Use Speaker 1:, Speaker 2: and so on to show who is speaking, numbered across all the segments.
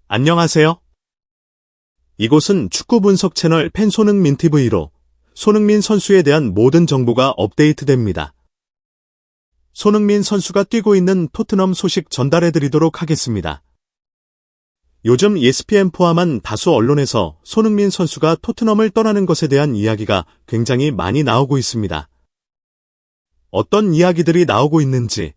Speaker 1: 안녕하세요. 이곳은 축구 분석 채널 팬 손흥민 TV로 손흥민 선수에 대한 모든 정보가 업데이트됩니다. 손흥민 선수가 뛰고 있는 토트넘 소식 전달해드리도록 하겠습니다. 요즘 ESPN 포함한 다수 언론에서 손흥민 선수가 토트넘을 떠나는 것에 대한 이야기가 굉장히 많이 나오고 있습니다. 어떤 이야기들이 나오고 있는지,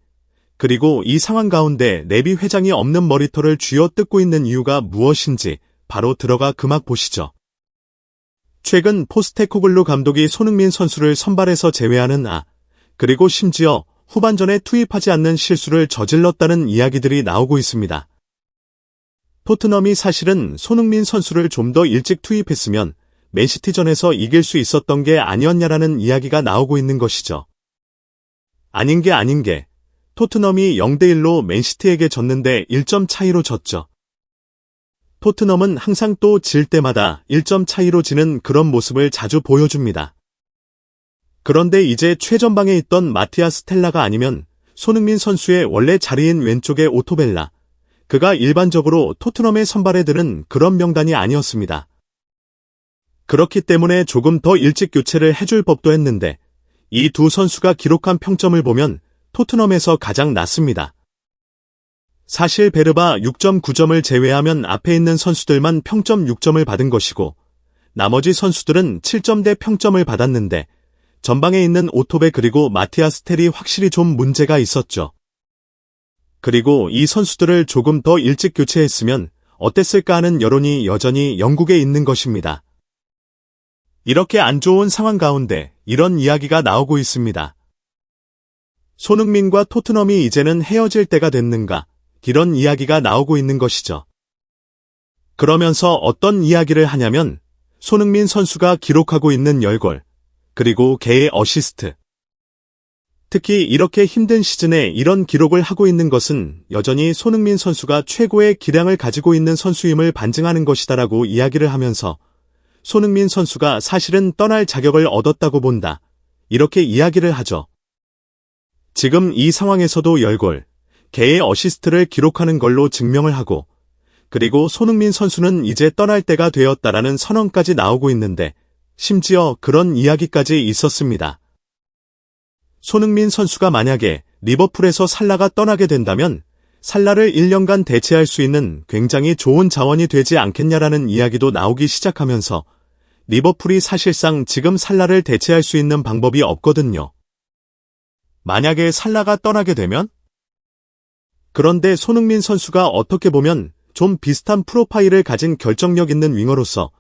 Speaker 1: 그리고 이 상황 가운데 레비 회장이 없는 머리털을 쥐어뜯고 있는 이유가 무엇인지 바로 들어가 그막 보시죠. 최근 포스테코글루 감독이 손흥민 선수를 선발에서 제외하는 그리고 심지어 후반전에 투입하지 않는 실수를 저질렀다는 이야기들이 나오고 있습니다. 토트넘이 사실은 손흥민 선수를 좀 더 일찍 투입했으면 맨시티전에서 이길 수 있었던 게 아니었냐라는 이야기가 나오고 있는 것이죠. 아닌 게 토트넘이 0대1로 맨시티에게 졌는데 1점 차이로 졌죠. 토트넘은 항상 또 질 때마다 1점 차이로 지는 그런 모습을 자주 보여줍니다. 그런데 이제 최전방에 있던 마티아스 텔라가 아니면 손흥민 선수의 원래 자리인 왼쪽의 오토벨라, 그가 일반적으로 토트넘의 선발에 드는 그런 명단이 아니었습니다. 그렇기 때문에 조금 더 일찍 교체를 해줄 법도 했는데 이 두 선수가 기록한 평점을 보면 토트넘에서 가장 낮습니다. 사실 베르바 6.9점을 제외하면 앞에 있는 선수들만 평점 6점을 받은 것이고 나머지 선수들은 7점대 평점을 받았는데 전방에 있는 오토베 그리고 마티아스 텔이 확실히 좀 문제가 있었죠. 그리고 이 선수들을 조금 더 일찍 교체했으면 어땠을까 하는 여론이 여전히 영국에 있는 것입니다. 이렇게 안 좋은 상황 가운데 이런 이야기가 나오고 있습니다. 손흥민과 토트넘이 이제는 헤어질 때가 됐는가, 이런 이야기가 나오고 있는 것이죠. 그러면서 어떤 이야기를 하냐면 손흥민 선수가 기록하고 있는 10골, 그리고 개의 어시스트. 특히 이렇게 힘든 시즌에 이런 기록을 하고 있는 것은 여전히 손흥민 선수가 최고의 기량을 가지고 있는 선수임을 반증하는 것이다라고 이야기를 하면서 손흥민 선수가 사실은 떠날 자격을 얻었다고 본다, 이렇게 이야기를 하죠. 지금 이 상황에서도 10골, 개의 어시스트를 기록하는 걸로 증명을 하고, 그리고 손흥민 선수는 이제 떠날 때가 되었다라는 선언까지 나오고 있는데 심지어 그런 이야기까지 있었습니다. 손흥민 선수가 만약에 리버풀에서 살라가 떠나게 된다면 살라를 1년간 대체할 수 있는 굉장히 좋은 자원이 되지 않겠냐라는 이야기도 나오기 시작하면서 리버풀이 사실상 지금 살라를 대체할 수 있는 방법이 없거든요. 만약에 살라가 떠나게 되면? 그런데 손흥민 선수가 어떻게 보면 좀 비슷한 프로파일을 가진 결정력 있는 윙어로서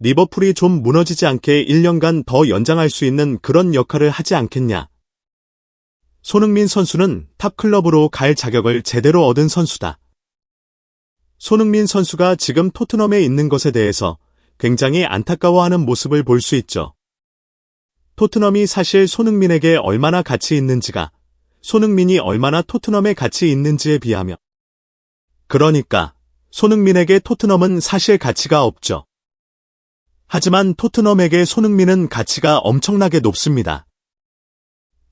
Speaker 1: 리버풀이 좀 무너지지 않게 1년간 더 연장할 수 있는 그런 역할을 하지 않겠냐. 손흥민 선수는 탑클럽으로 갈 자격을 제대로 얻은 선수다. 손흥민 선수가 지금 토트넘에 있는 것에 대해서 굉장히 안타까워하는 모습을 볼 수 있죠. 토트넘이 사실 손흥민에게 얼마나 가치 있는지가 손흥민이 얼마나 토트넘에 가치 있는지에 비하면, 그러니까 손흥민에게 토트넘은 사실 가치가 없죠. 하지만 토트넘에게 손흥민은 가치가 엄청나게 높습니다.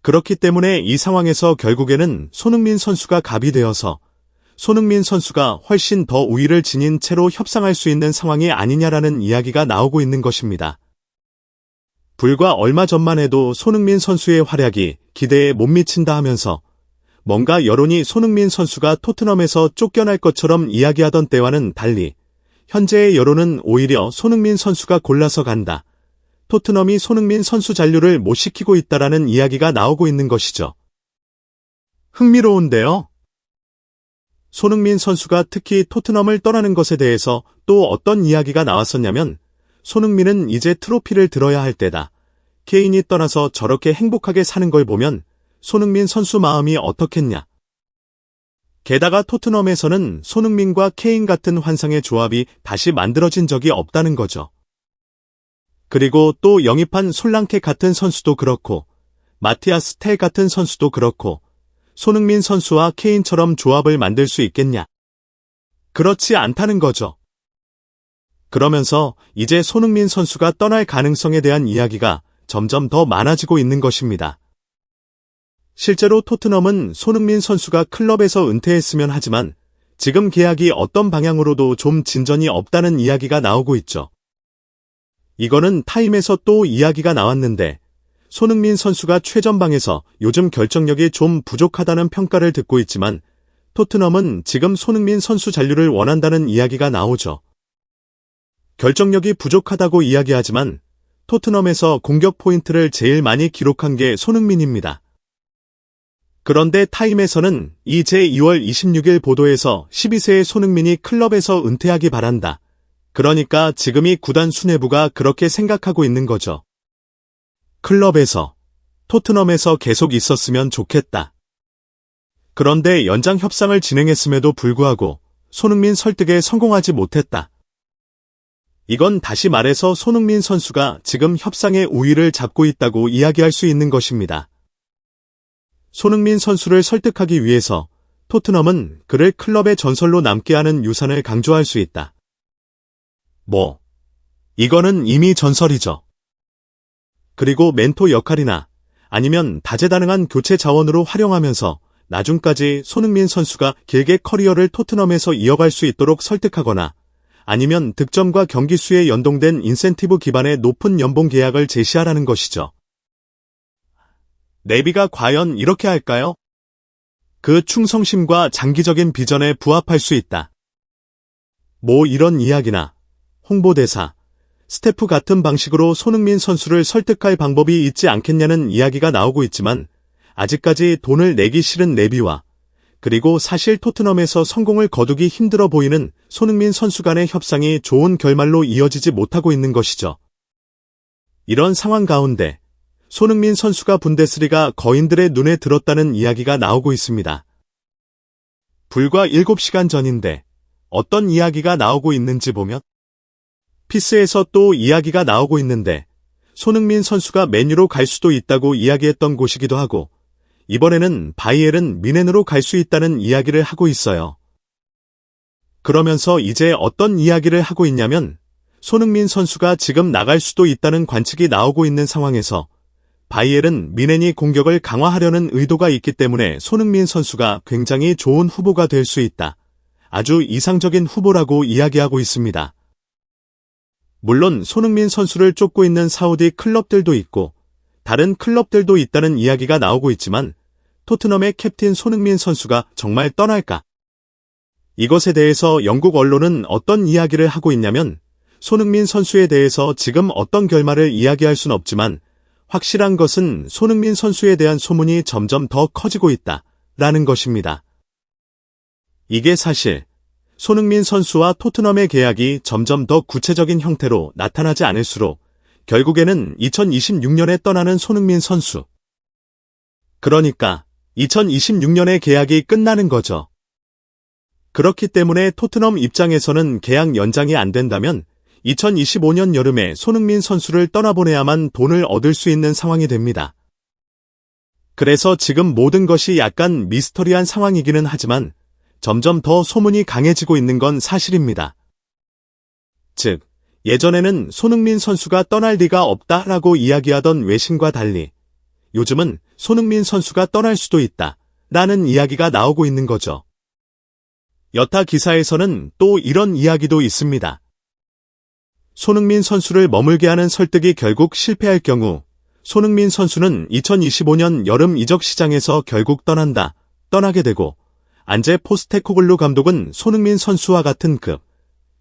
Speaker 1: 그렇기 때문에 이 상황에서 결국에는 손흥민 선수가 갑이 되어서 손흥민 선수가 훨씬 더 우위를 지닌 채로 협상할 수 있는 상황이 아니냐라는 이야기가 나오고 있는 것입니다. 불과 얼마 전만 해도 손흥민 선수의 활약이 기대에 못 미친다 하면서 뭔가 여론이 손흥민 선수가 토트넘에서 쫓겨날 것처럼 이야기하던 때와는 달리 현재의 여론은 오히려 손흥민 선수가 골라서 간다, 토트넘이 손흥민 선수 잔류를 못 시키고 있다라는 이야기가 나오고 있는 것이죠. 흥미로운데요. 손흥민 선수가 특히 토트넘을 떠나는 것에 대해서 또 어떤 이야기가 나왔었냐면 손흥민은 이제 트로피를 들어야 할 때다. 케인이 떠나서 저렇게 행복하게 사는 걸 보면 손흥민 선수 마음이 어떻겠냐. 게다가 토트넘에서는 손흥민과 케인 같은 환상의 조합이 다시 만들어진 적이 없다는 거죠. 그리고 또 영입한 솔랑케 같은 선수도 그렇고 마티아스 텔 같은 선수도 그렇고 손흥민 선수와 케인처럼 조합을 만들 수 있겠냐. 그렇지 않다는 거죠. 그러면서 이제 손흥민 선수가 떠날 가능성에 대한 이야기가 점점 더 많아지고 있는 것입니다. 실제로 토트넘은 손흥민 선수가 클럽에서 은퇴했으면 하지만 지금 계약이 어떤 방향으로도 좀 진전이 없다는 이야기가 나오고 있죠. 이거는 타임에서 또 이야기가 나왔는데 손흥민 선수가 최전방에서 요즘 결정력이 좀 부족하다는 평가를 듣고 있지만 토트넘은 지금 손흥민 선수 잔류를 원한다는 이야기가 나오죠. 결정력이 부족하다고 이야기하지만 토트넘에서 공격 포인트를 제일 많이 기록한 게 손흥민입니다. 그런데 타임에서는 이 제2월 26일 보도에서 12세의 손흥민이 클럽에서 은퇴하기 바란다. 그러니까 지금이 구단 수뇌부가 그렇게 생각하고 있는 거죠. 클럽에서, 토트넘에서 계속 있었으면 좋겠다. 그런데 연장 협상을 진행했음에도 불구하고 손흥민 설득에 성공하지 못했다. 이건 다시 말해서 손흥민 선수가 지금 협상의 우위를 잡고 있다고 이야기할 수 있는 것입니다. 손흥민 선수를 설득하기 위해서 토트넘은 그를 클럽의 전설로 남게 하는 유산을 강조할 수 있다. 이거는 이미 전설이죠. 그리고 멘토 역할이나 아니면 다재다능한 교체 자원으로 활용하면서 나중까지 손흥민 선수가 길게 커리어를 토트넘에서 이어갈 수 있도록 설득하거나 아니면 득점과 경기 수에 연동된 인센티브 기반의 높은 연봉 계약을 제시하라는 것이죠. 네비가 과연 이렇게 할까요? 그 충성심과 장기적인 비전에 부합할 수 있다. 이런 이야기나 홍보대사, 스태프 같은 방식으로 손흥민 선수를 설득할 방법이 있지 않겠냐는 이야기가 나오고 있지만 아직까지 돈을 내기 싫은 네비와 그리고 사실 토트넘에서 성공을 거두기 힘들어 보이는 손흥민 선수 간의 협상이 좋은 결말로 이어지지 못하고 있는 것이죠. 이런 상황 가운데 손흥민 선수가 분데스리가 거인들의 눈에 들었다는 이야기가 나오고 있습니다. 불과 7시간 전인데 어떤 이야기가 나오고 있는지 보면 피스에서 또 이야기가 나오고 있는데 손흥민 선수가 맨유로 갈 수도 있다고 이야기했던 곳이기도 하고 이번에는 바이에른 뮌헨으로 갈 수 있다는 이야기를 하고 있어요. 그러면서 이제 어떤 이야기를 하고 있냐면 손흥민 선수가 지금 나갈 수도 있다는 관측이 나오고 있는 상황에서 바이에른 뮌헨이 공격을 강화하려는 의도가 있기 때문에 손흥민 선수가 굉장히 좋은 후보가 될 수 있다. 아주 이상적인 후보라고 이야기하고 있습니다. 물론 손흥민 선수를 쫓고 있는 사우디 클럽들도 있고 다른 클럽들도 있다는 이야기가 나오고 있지만 토트넘의 캡틴 손흥민 선수가 정말 떠날까? 이것에 대해서 영국 언론은 어떤 이야기를 하고 있냐면 손흥민 선수에 대해서 지금 어떤 결말을 이야기할 순 없지만 확실한 것은 손흥민 선수에 대한 소문이 점점 더 커지고 있다. 라는 것입니다. 이게 사실 손흥민 선수와 토트넘의 계약이 점점 더 구체적인 형태로 나타나지 않을수록 결국에는 2026년에 떠나는 손흥민 선수. 그러니까 2026년에 계약이 끝나는 거죠. 그렇기 때문에 토트넘 입장에서는 계약 연장이 안 된다면 2025년 여름에 손흥민 선수를 떠나보내야만 돈을 얻을 수 있는 상황이 됩니다. 그래서 지금 모든 것이 약간 미스터리한 상황이기는 하지만 점점 더 소문이 강해지고 있는 건 사실입니다. 즉, 예전에는 손흥민 선수가 떠날 리가 없다라고 이야기하던 외신과 달리 요즘은 손흥민 선수가 떠날 수도 있다 라는 이야기가 나오고 있는 거죠. 여타 기사에서는 또 이런 이야기도 있습니다. 손흥민 선수를 머물게 하는 설득이 결국 실패할 경우 손흥민 선수는 2025년 여름 이적 시장에서 결국 떠나게 되고 안제 포스테코글루 감독은 손흥민 선수와 같은 급,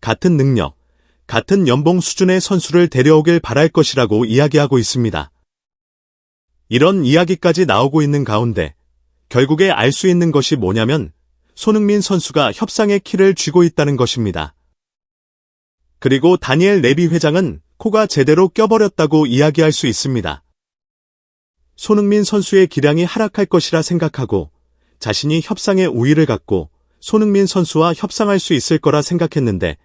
Speaker 1: 같은 능력, 같은 연봉 수준의 선수를 데려오길 바랄 것이라고 이야기하고 있습니다. 이런 이야기까지 나오고 있는 가운데 결국에 알 수 있는 것이 뭐냐면 손흥민 선수가 협상의 키를 쥐고 있다는 것입니다. 그리고 다니엘 레비 회장은 코가 제대로 껴버렸다고 이야기할 수 있습니다. 손흥민 선수의 기량이 하락할 것이라 생각하고 자신이 협상의 우위를 갖고 손흥민 선수와 협상할 수 있을 거라 생각했는데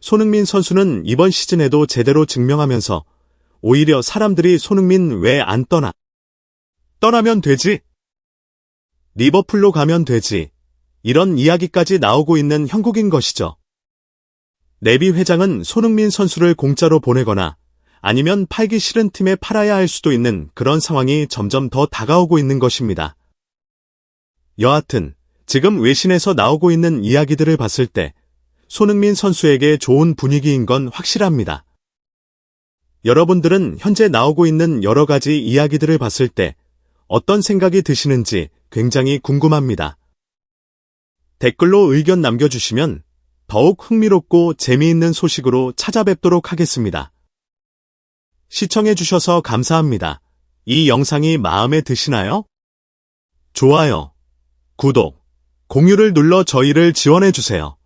Speaker 1: 손흥민 선수는 이번 시즌에도 제대로 증명하면서 오히려 사람들이 손흥민 왜 안 떠나면 되지? 리버풀로 가면 되지. 이런 이야기까지 나오고 있는 형국인 것이죠. 레비 회장은 손흥민 선수를 공짜로 보내거나 아니면 팔기 싫은 팀에 팔아야 할 수도 있는 그런 상황이 점점 더 다가오고 있는 것입니다. 여하튼 지금 외신에서 나오고 있는 이야기들을 봤을 때 손흥민 선수에게 좋은 분위기인 건 확실합니다. 여러분들은 현재 나오고 있는 여러 가지 이야기들을 봤을 때 어떤 생각이 드시는지 굉장히 궁금합니다. 댓글로 의견 남겨주시면 더욱 흥미롭고 재미있는 소식으로 찾아뵙도록 하겠습니다. 시청해주셔서 감사합니다. 이 영상이 마음에 드시나요? 좋아요, 구독, 공유를 눌러 저희를 지원해주세요.